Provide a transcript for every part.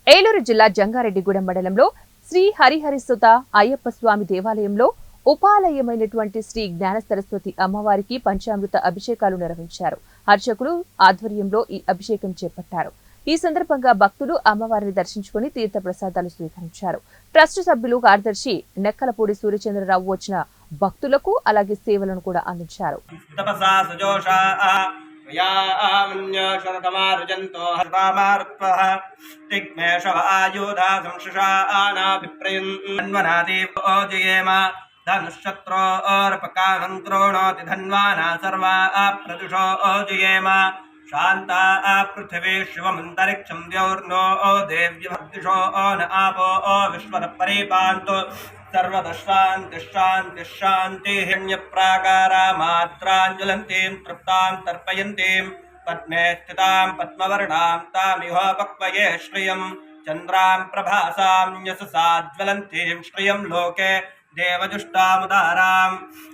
ఏలూరు జిల్లా జంగారెడ్డిగూడెం మండలంలో శ్రీ హరిహరిసుత అయ్యప్ప స్వామి దేవాలయంలో ఉపాలయమైనటువంటి శ్రీ జ్ఞాన సరస్వతి అమ్మవారికి పంచామృత అభిషేకాలు నిర్వహించారు. అర్చకులు ఆధ్వర్యంలో ఈ అభిషేకం చేపట్టారు. ఈ సందర్భంగా భక్తులు అమ్మవారిని దర్శించుకుని తీర్థ ప్రసాదాలు స్వీకరించారు. ట్రస్ట్ సభ్యులు కార్యదర్శి నెక్కలపూడి సూర్యచంద్రరావు వచ్చిన భక్తులకు అలాగే సేవలను కూడా అందించారు. शरतमारुजन्तो हर्तामारुत्वः तिग्मेषव आयुधा संशुषानाभिप्रयुन्वनादेवो जयेम धनुश्शत्रो अर्पकानं क्रोणोति धन्वाना सर्वा प्रदुषो जयेम शान्ता पृथिवी शिवमन्तरिक्षं द्यौर्नो देव्यभद्दिशो न आपो विश्वतपरिपान्तो सर्वदशान्तिशान्तिशान्तिः प्राकारामात्राञ्जलन्तीं तृप्तां तर्पयन्तीं पद्मे स्थितां पद्मवर्णां तामिह पक्वये श्रियं चन्द्रां प्रभासां यशसाज्वलन्तीं श्रियं लोके देवजुष्टामुदारां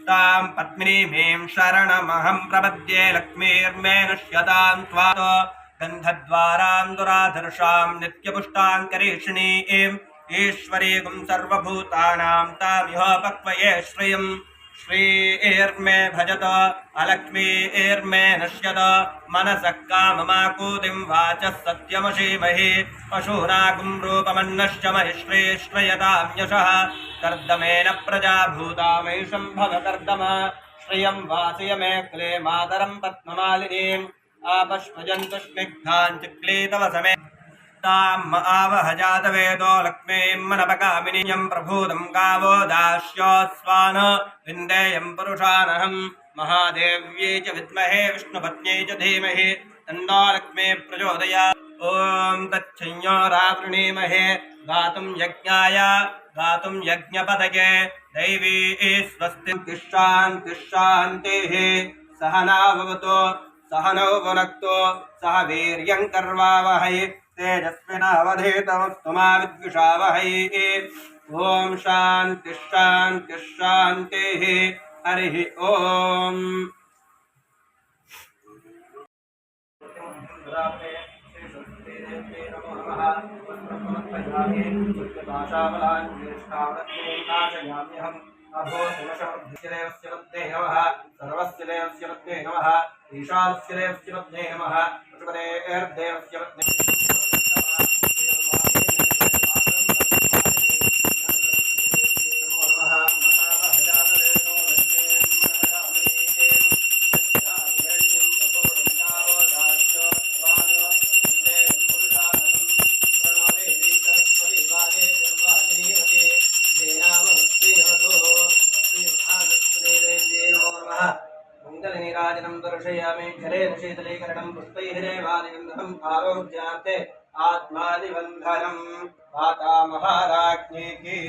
तां पद्मिनीमीं शरणमहं प्रपद्ये लक्ष्मीर्मे नश्यतां त्वातो गन्धद्वारां दुराधर्षां नित्यपुष्टां करीषिणीं ईश्वरीगुं सर्वभूतानां तामिह पक्वये श्रियं श्रीर्मे भजत अलक्ष्मीर्मे नश्यत मनसः काममाकूतिं वाचः सत्यमशीमहि पशूनागुं रूपमन्नश्च महिश्री श्रयतां यशः कर्दमेन प्रजा भूतामैषं भवकर्दम श्रियं वासय मे क्ले मातरं पद्ममालिनीम् आपश्वजन्तु स्निग्धाञ्चिक्लीतवसमे ताम् आवहजातवेदो लक्ष्मीं मनपकामिनीयं प्रभूतं गावो दास्योस्वान विन्देयं पुरुषानहं महादेव्यै च विद्महे विष्णुपत्न्यै च धीमहि तन्नो लक्ष्मी प्रचोदयात् ॐ तच्छंयोरावृणीमहे गातुं यज्ञाय गातुं यज्ञपदये दैवी स्वस्ति शान्तिः सहना भवतु सहनौ भुनक्तु सह वीर्यं कर्वावहै तेजस्विनावधीतमस्तु मा विद्विषावहै ॐ शान्तिः हरिः ॐ सर्वस्य देवस्य पत्ने नमः ईशानस्य देवस्य पत्ने नमः पशुपतेर्देवस्य पत्ने मंगलनीराजनं दर्शयामि जलेन शीतलीकरणं पुष्पैर्देवादिगन्धम् आरोग्यार्थे आत्मादिबन्धनं माता महाराज्ञी की